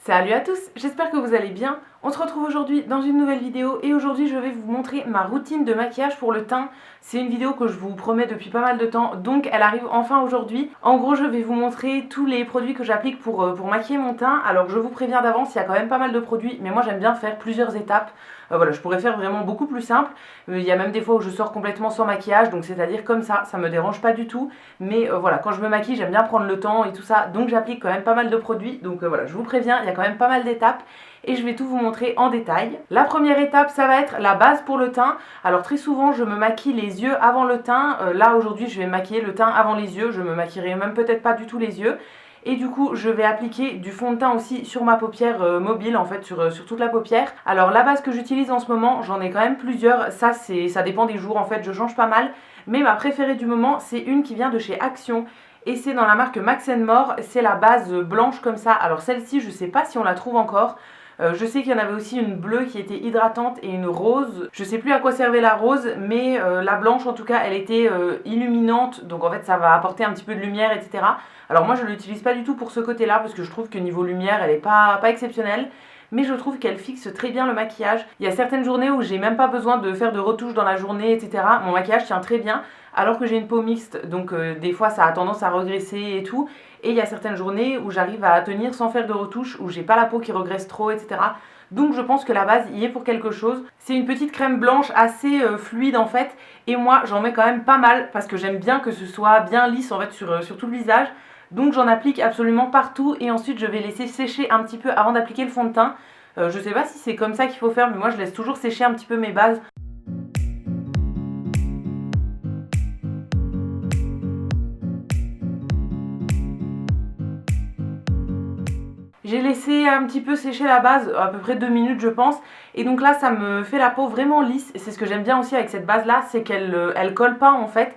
Salut à tous, j'espère que vous allez bien. On se retrouve aujourd'hui dans une nouvelle vidéo et aujourd'hui je vais vous montrer ma routine de maquillage pour le teint. C'est une vidéo que je vous promets depuis pas mal de temps, donc elle arrive enfin aujourd'hui. En gros, je vais vous montrer tous les produits que j'applique pour maquiller mon teint. Alors je vous préviens d'avance, il y a quand même pas mal de produits, mais moi j'aime bien faire plusieurs étapes. Voilà, je pourrais faire vraiment beaucoup plus simple. Il y a même des fois où je sors complètement sans maquillage, donc c'est-à-dire comme ça me dérange pas du tout. Mais voilà, quand je me maquille, j'aime bien prendre le temps et tout ça, donc j'applique quand même pas mal de produits. Donc voilà, je vous préviens, il y a quand même pas mal d'étapes et je vais tout vous montrer en détail. La première étape, ça va être la base pour le teint. Alors très souvent, je me maquille les yeux avant le teint. Là aujourd'hui, je vais maquiller le teint avant les yeux. Je me maquillerai même peut-être pas du tout les yeux. Et du coup, je vais appliquer du fond de teint aussi sur ma paupière mobile, en fait, sur toute la paupière. Alors, la base que j'utilise en ce moment, j'en ai quand même plusieurs. Ça dépend des jours, en fait, je change pas mal. Mais ma préférée du moment, c'est une qui vient de chez Action. Et c'est dans la marque Max & More. C'est la base blanche comme ça. Alors, celle-ci, je sais pas si on la trouve encore. Je sais qu'il y en avait aussi une bleue qui était hydratante et une rose. Je sais plus à quoi servait la rose, mais la blanche en tout cas, elle était illuminante. Donc en fait, ça va apporter un petit peu de lumière, etc. Alors moi, je ne l'utilise pas du tout pour ce côté-là parce que je trouve que niveau lumière, elle est pas exceptionnelle. Mais je trouve qu'elle fixe très bien le maquillage. Il y a certaines journées où j'ai même pas besoin de faire de retouches dans la journée, etc. Mon maquillage tient très bien, alors que j'ai une peau mixte, donc des fois ça a tendance à regresser et tout. Et il y a certaines journées où j'arrive à tenir sans faire de retouches, où j'ai pas la peau qui regresse trop, etc. Donc je pense que la base y est pour quelque chose. C'est une petite crème blanche assez fluide en fait. Et moi j'en mets quand même pas mal parce que j'aime bien que ce soit bien lisse en fait sur tout le visage. Donc j'en applique absolument partout et ensuite je vais laisser sécher un petit peu avant d'appliquer le fond de teint. Je sais pas si c'est comme ça qu'il faut faire, mais moi je laisse toujours sécher un petit peu mes bases. J'ai laissé un petit peu sécher la base, à peu près 2 minutes je pense. Et donc là ça me fait la peau vraiment lisse. Et c'est ce que j'aime bien aussi avec cette base là, c'est qu'elle colle pas en fait.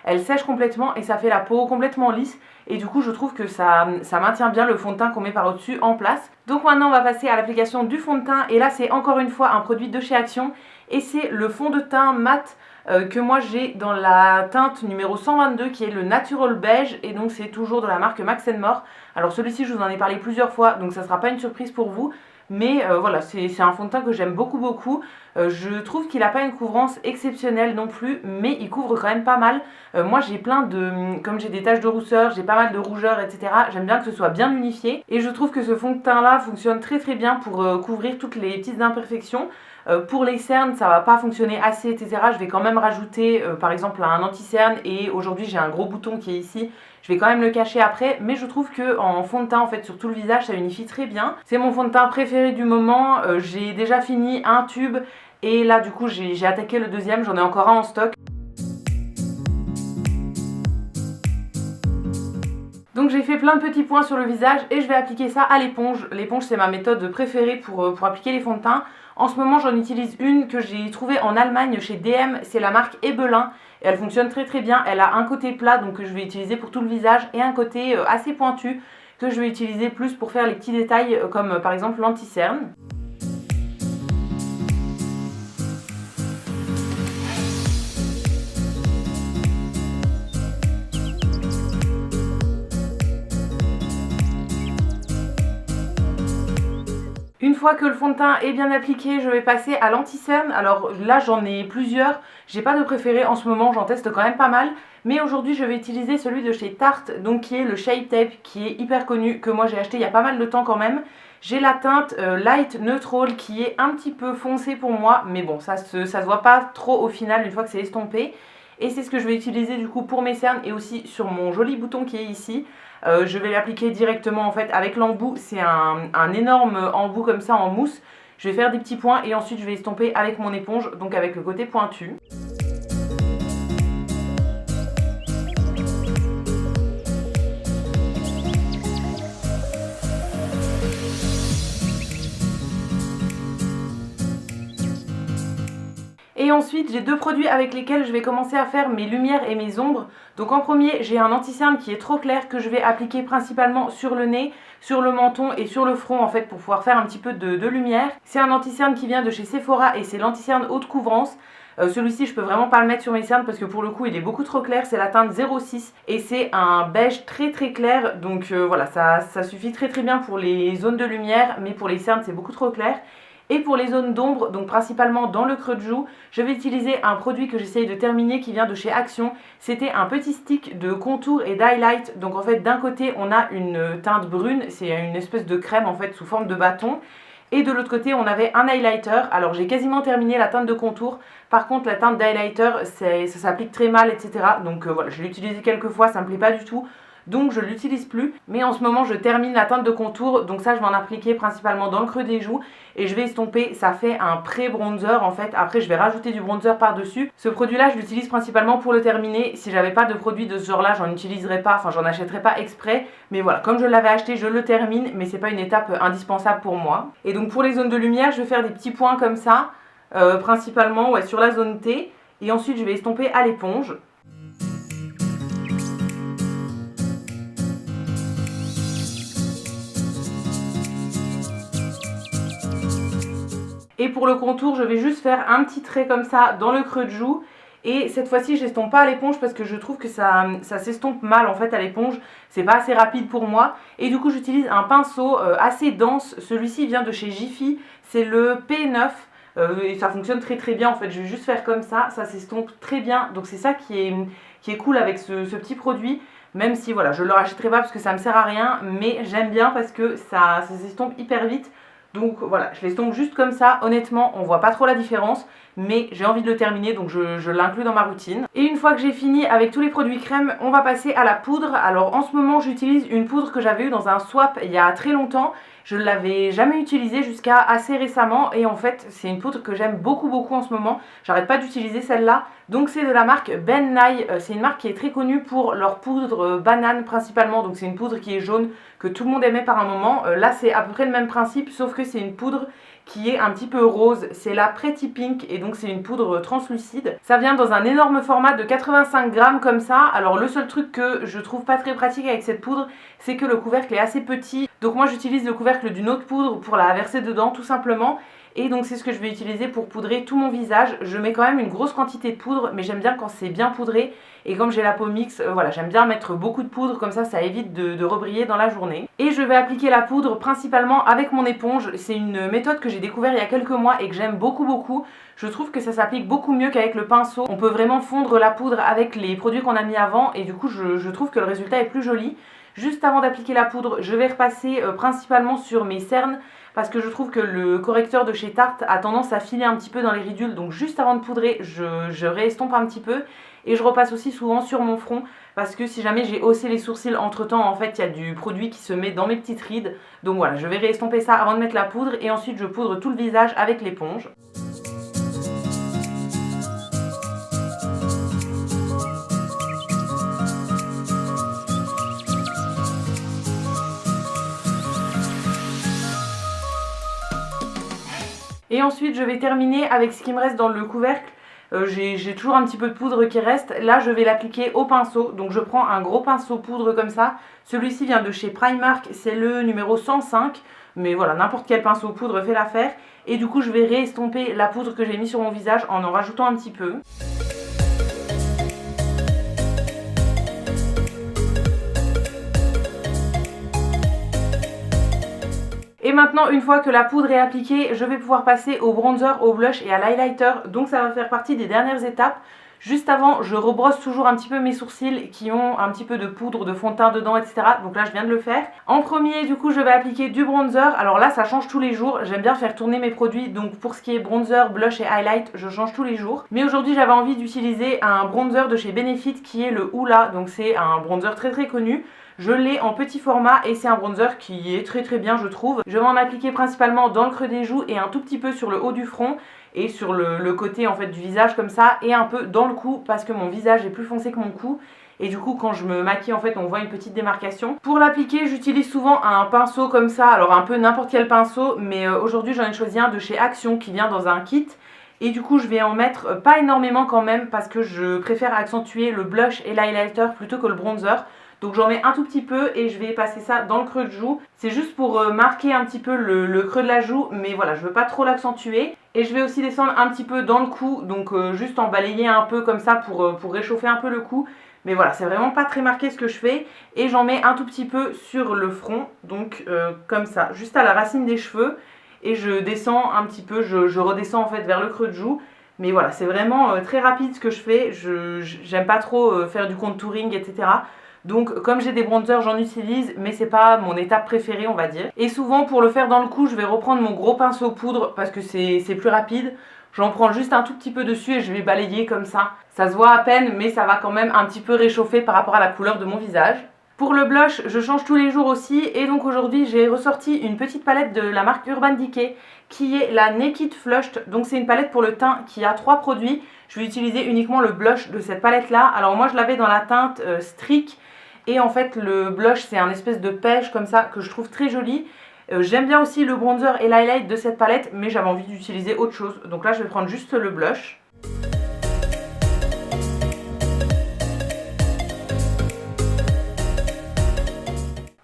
Elle sèche complètement et ça fait la peau complètement lisse. Et du coup je trouve que ça maintient bien le fond de teint qu'on met par au-dessus en place. Donc maintenant on va passer à l'application du fond de teint. Et là c'est encore une fois un produit de chez Action. Et c'est le fond de teint mat que moi j'ai dans la teinte numéro 122 qui est le Natural Beige. Et donc c'est toujours de la marque Max & More. Alors celui-ci je vous en ai parlé plusieurs fois donc ça sera pas une surprise pour vous. Mais voilà, c'est un fond de teint que j'aime beaucoup. Je trouve qu'il n'a pas une couvrance exceptionnelle non plus, mais il couvre quand même pas mal. Moi j'ai plein de... Comme j'ai des taches de rousseur, j'ai pas mal de rougeur, etc. J'aime bien que ce soit bien unifié. Et je trouve que ce fond de teint là fonctionne très bien pour couvrir toutes les petites imperfections. Pour les cernes, ça va pas fonctionner assez, etc. Je vais quand même rajouter par exemple un anti-cerne et aujourd'hui j'ai un gros bouton qui est ici. Je vais quand même le cacher après, mais je trouve que en fond de teint en fait sur tout le visage ça unifie très bien. C'est mon fond de teint préféré du moment. J'ai déjà fini un tube et là du coup j'ai attaqué le deuxième, j'en ai encore un en stock. Donc j'ai fait plein de petits points sur le visage et je vais appliquer ça à l'éponge. L'éponge c'est ma méthode préférée pour appliquer les fonds de teint. En ce moment j'en utilise une que j'ai trouvée en Allemagne chez DM, c'est la marque Ebelin. Et elle fonctionne très bien, elle a un côté plat donc que je vais utiliser pour tout le visage et un côté assez pointu que je vais utiliser plus pour faire les petits détails comme par exemple l'anti-cerne. Une fois que le fond de teint est bien appliqué, je vais passer à l'anti-cerne. Alors là j'en ai plusieurs, j'ai pas de préféré en ce moment, j'en teste quand même pas mal. Mais aujourd'hui je vais utiliser celui de chez Tarte, donc qui est le Shape Tape, qui est hyper connu, que moi j'ai acheté il y a pas mal de temps quand même. J'ai la teinte Light Neutral qui est un petit peu foncée pour moi, mais bon ça se voit pas trop au final une fois que c'est estompé. Et c'est ce que je vais utiliser du coup pour mes cernes et aussi sur mon joli bouton qui est ici. Je vais l'appliquer directement en fait avec l'embout, c'est un énorme embout comme ça en mousse. Je vais faire des petits points et ensuite je vais estomper avec mon éponge, donc avec le côté pointu. Et ensuite j'ai deux produits avec lesquels je vais commencer à faire mes lumières et mes ombres. Donc en premier j'ai un anti-cerne qui est trop clair que je vais appliquer principalement sur le nez, sur le menton et sur le front en fait pour pouvoir faire un petit peu de lumière. C'est un anti-cerne qui vient de chez Sephora et c'est l'anti-cerne haute couvrance. Celui-ci je peux vraiment pas le mettre sur mes cernes parce que pour le coup il est beaucoup trop clair, c'est la teinte 06 et c'est un beige très très clair, donc voilà, ça suffit très très bien pour les zones de lumière, mais pour les cernes c'est beaucoup trop clair. Et pour les zones d'ombre, donc principalement dans le creux de joue, je vais utiliser un produit que j'essaye de terminer qui vient de chez Action. C'était un petit stick de contour et d'highlight. Donc en fait d'un côté on a une teinte brune, c'est une espèce de crème en fait sous forme de bâton. Et de l'autre côté on avait un highlighter. Alors j'ai quasiment terminé la teinte de contour. Par contre la teinte d'highlighter ça s'applique très mal, etc. Donc voilà, je l'ai utilisé quelques fois, ça me plaît pas du tout. Donc je l'utilise plus, mais en ce moment je termine la teinte de contour, donc ça je vais en appliquer principalement dans le creux des joues et je vais estomper. Ça fait un pré-bronzer en fait, après je vais rajouter du bronzer par dessus. Ce produit là je l'utilise principalement pour le terminer. Si j'avais pas de produit de ce genre là j'en utiliserais pas, enfin j'en achèterais pas exprès, mais voilà, comme je l'avais acheté je le termine, mais c'est pas une étape indispensable pour moi. Et donc pour les zones de lumière je vais faire des petits points comme ça, principalement ouais, sur la zone T, et ensuite je vais estomper à l'éponge. Et pour le contour, je vais juste faire un petit trait comme ça dans le creux de joue. Et cette fois-ci, je n'estompe pas à l'éponge parce que je trouve que ça s'estompe mal en fait à l'éponge. C'est pas assez rapide pour moi. Et du coup, j'utilise un pinceau assez dense. Celui-ci vient de chez Jiffy. C'est le P9. Et ça fonctionne très très bien en fait. Je vais juste faire comme ça s'estompe très bien. Donc c'est ça qui est cool avec ce petit produit. Même si voilà, je ne le rachèterai pas parce que ça me sert à rien. Mais j'aime bien parce que ça s'estompe hyper vite. Donc voilà, je l'estompe juste comme ça. Honnêtement, on voit pas trop la différence, mais j'ai envie de le terminer, donc je l'inclus dans ma routine. Et une fois que j'ai fini avec tous les produits crème, on va passer à la poudre. Alors en ce moment, j'utilise une poudre que j'avais eue dans un swap il y a très longtemps. Je ne l'avais jamais utilisée jusqu'à assez récemment et en fait c'est une poudre que j'aime beaucoup en ce moment. J'arrête pas d'utiliser celle-là. Donc c'est de la marque Ben Nye. C'est une marque qui est très connue pour leur poudre banane principalement. Donc c'est une poudre qui est jaune que tout le monde aimait par un moment. Là c'est à peu près le même principe sauf que c'est une poudre qui est un petit peu rose. C'est la Pretty Pink et donc c'est une poudre translucide. Ça vient dans un énorme format de 85 grammes comme ça. Alors le seul truc que je trouve pas très pratique avec cette poudre, c'est que le couvercle est assez petit. Donc moi j'utilise le couvercle d'une autre poudre pour la verser dedans tout simplement. Et donc c'est ce que je vais utiliser pour poudrer tout mon visage. Je mets quand même une grosse quantité de poudre, mais j'aime bien quand c'est bien poudré. Et comme j'ai la peau mixte, voilà, j'aime bien mettre beaucoup de poudre, comme ça évite de rebriller dans la journée. Et je vais appliquer la poudre principalement avec mon éponge. C'est une méthode que j'ai découvert il y a quelques mois et que j'aime beaucoup. Je trouve que ça s'applique beaucoup mieux qu'avec le pinceau. On peut vraiment fondre la poudre avec les produits qu'on a mis avant et du coup je trouve que le résultat est plus joli. Juste avant d'appliquer la poudre, je vais repasser principalement sur mes cernes parce que je trouve que le correcteur de chez Tarte a tendance à filer un petit peu dans les ridules. Donc juste avant de poudrer, je réestompe un petit peu et je repasse aussi souvent sur mon front parce que si jamais j'ai haussé les sourcils entre temps, en fait il y a du produit qui se met dans mes petites rides. Donc voilà, je vais réestomper ça avant de mettre la poudre et ensuite je poudre tout le visage avec l'éponge. Et ensuite je vais terminer avec ce qui me reste dans le couvercle. J'ai toujours un petit peu de poudre qui reste. Là je vais l'appliquer au pinceau. Donc je prends un gros pinceau poudre comme ça. Celui-ci vient de chez Primark, c'est le numéro 105. Mais voilà, n'importe quel pinceau poudre fait l'affaire. Et du coup je vais réestomper la poudre que j'ai mis sur mon visage en rajoutant un petit peu. Et maintenant, une fois que la poudre est appliquée, je vais pouvoir passer au bronzer, au blush et à l'highlighter. Donc ça va faire partie des dernières étapes. Juste avant, je rebrosse toujours un petit peu mes sourcils qui ont un petit peu de poudre, de fond de teint dedans, etc. Donc là, je viens de le faire. En premier, du coup, je vais appliquer du bronzer. Alors là, ça change tous les jours. J'aime bien faire tourner mes produits. Donc pour ce qui est bronzer, blush et highlight, je change tous les jours. Mais aujourd'hui, j'avais envie d'utiliser un bronzer de chez Benefit qui est le Hoola. Donc c'est un bronzer très connu. Je l'ai en petit format et c'est un bronzer qui est très bien je trouve. Je vais en appliquer principalement dans le creux des joues et un tout petit peu sur le haut du front et sur le côté en fait du visage comme ça et un peu dans le cou parce que mon visage est plus foncé que mon cou. Et du coup quand je me maquille en fait on voit une petite démarcation. Pour l'appliquer j'utilise souvent un pinceau comme ça, alors un peu n'importe quel pinceau, mais aujourd'hui j'en ai choisi un de chez Action qui vient dans un kit. Et du coup je vais en mettre pas énormément quand même parce que je préfère accentuer le blush et l'highlighter plutôt que le bronzer. Donc j'en mets un tout petit peu et je vais passer ça dans le creux de joue. C'est juste pour marquer un petit peu le creux de la joue, mais voilà, je veux pas trop l'accentuer. Et je vais aussi descendre un petit peu dans le cou, donc juste en balayer un peu comme ça pour réchauffer un peu le cou. Mais voilà, c'est vraiment pas très marqué ce que je fais. Et j'en mets un tout petit peu sur le front, donc comme ça, juste à la racine des cheveux. Et je descends un petit peu, je redescends en fait vers le creux de joue. Mais voilà, c'est vraiment très rapide ce que je fais. J'aime pas trop faire du contouring, etc. Donc comme j'ai des bronzers, j'en utilise, mais c'est pas mon étape préférée, on va dire. Et souvent pour le faire dans le cou, je vais reprendre mon gros pinceau poudre parce que c'est plus rapide. J'en prends juste un tout petit peu dessus et je vais balayer comme ça. Ça se voit à peine, mais ça va quand même un petit peu réchauffer par rapport à la couleur de mon visage. Pour le blush, je change tous les jours aussi et donc aujourd'hui j'ai ressorti une petite palette de la marque Urban Decay qui est la Naked Flushed. Donc c'est une palette pour le teint qui a 3 produits. Je vais utiliser uniquement le blush de cette palette là. Alors moi je l'avais dans la teinte Streak et en fait le blush c'est un espèce de pêche comme ça que je trouve très joli. J'aime bien aussi le bronzer et l'highlight de cette palette mais j'avais envie d'utiliser autre chose. Donc là je vais prendre juste le blush.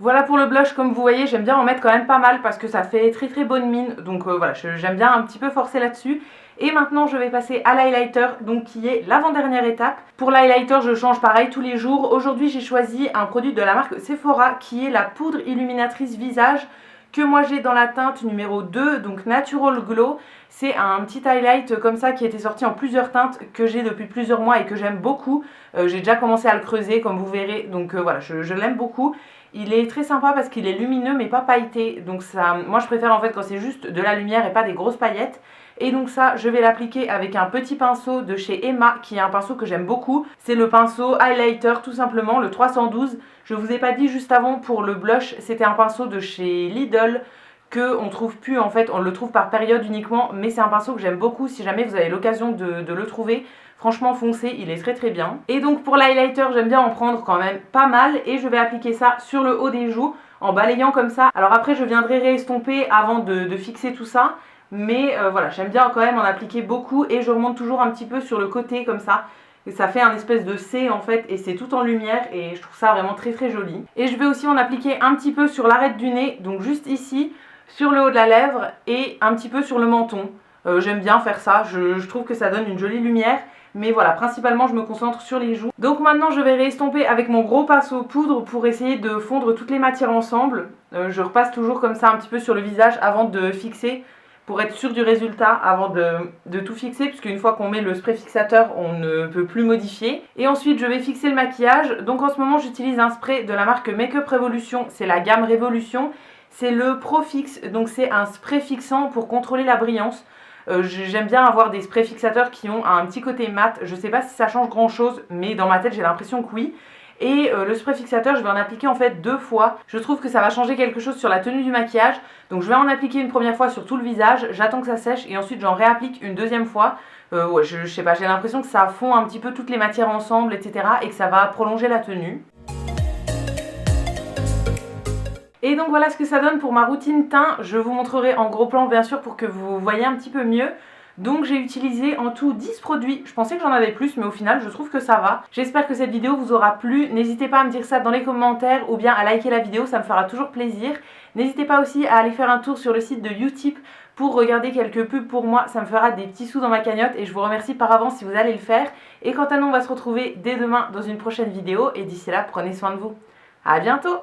Voilà pour le blush, comme vous voyez, j'aime bien en mettre quand même pas mal parce que ça fait très très bonne mine. Donc voilà, j'aime bien un petit peu forcer là-dessus. Et maintenant je vais passer à l'highlighter, donc qui est l'avant-dernière étape. Pour l'highlighter, je change pareil tous les jours. Aujourd'hui j'ai choisi un produit de la marque Sephora qui est la poudre illuminatrice visage que moi j'ai dans la teinte numéro 2, donc Natural Glow. C'est un petit highlight comme ça qui était sorti en plusieurs teintes que j'ai depuis plusieurs mois et que j'aime beaucoup. J'ai déjà commencé à le creuser comme vous verrez, donc voilà, je l'aime beaucoup. Il est très sympa parce qu'il est lumineux mais pas pailleté, donc ça, moi je préfère en fait quand c'est juste de la lumière et pas des grosses paillettes. Et donc ça, je vais l'appliquer avec un petit pinceau de chez Emma, qui est un pinceau que j'aime beaucoup. C'est le pinceau highlighter tout simplement, le 312. Je vous ai pas dit juste avant pour le blush, c'était un pinceau de chez Lidl que on trouve plus en fait, on le trouve par période uniquement, mais c'est un pinceau que j'aime beaucoup si jamais vous avez l'occasion de le trouver. Franchement foncez, il est très très bien. Et donc pour l'highlighter, j'aime bien en prendre quand même pas mal et je vais appliquer ça sur le haut des joues en balayant comme ça. Alors après je viendrai réestomper avant de fixer tout ça. Mais voilà, j'aime bien quand même en appliquer beaucoup et je remonte toujours un petit peu sur le côté comme ça. Et ça fait un espèce de C en fait et c'est tout en lumière et je trouve ça vraiment très très joli. Et je vais aussi en appliquer un petit peu sur l'arête du nez, donc juste ici, sur le haut de la lèvre et un petit peu sur le menton. J'aime bien faire ça, je trouve que ça donne une jolie lumière. Mais voilà, principalement je me concentre sur les joues. Donc maintenant je vais réestomper avec mon gros pinceau poudre pour essayer de fondre toutes les matières ensemble. Je repasse toujours comme ça un petit peu sur le visage avant de fixer, pour être sûr du résultat avant de tout fixer, puisque une fois qu'on met le spray fixateur, on ne peut plus modifier. Et ensuite, je vais fixer le maquillage. Donc en ce moment, j'utilise un spray de la marque Makeup Revolution, c'est la gamme Révolution. C'est le Pro Fix, donc c'est un spray fixant pour contrôler la brillance. J'aime bien avoir des sprays fixateurs qui ont un petit côté mat. Je sais pas si ça change grand chose, mais dans ma tête, j'ai l'impression que oui. Et le spray fixateur, je vais en appliquer en fait 2 fois. Je trouve que ça va changer quelque chose sur la tenue du maquillage. Donc je vais en appliquer une première fois sur tout le visage, j'attends que ça sèche et ensuite j'en réapplique une deuxième fois. Ouais, je sais pas, j'ai l'impression que ça fond un petit peu toutes les matières ensemble, etc. et que ça va prolonger la tenue. Et donc voilà ce que ça donne pour ma routine teint. Je vous montrerai en gros plan bien sûr pour que vous voyez un petit peu mieux. Donc j'ai utilisé en tout 10 produits, je pensais que j'en avais plus mais au final je trouve que ça va. J'espère que cette vidéo vous aura plu, n'hésitez pas à me dire ça dans les commentaires ou bien à liker la vidéo, ça me fera toujours plaisir. N'hésitez pas aussi à aller faire un tour sur le site de Utip pour regarder quelques pubs pour moi, ça me fera des petits sous dans ma cagnotte et je vous remercie par avance si vous allez le faire. Et quant à nous, on va se retrouver dès demain dans une prochaine vidéo et d'ici là, prenez soin de vous. À bientôt!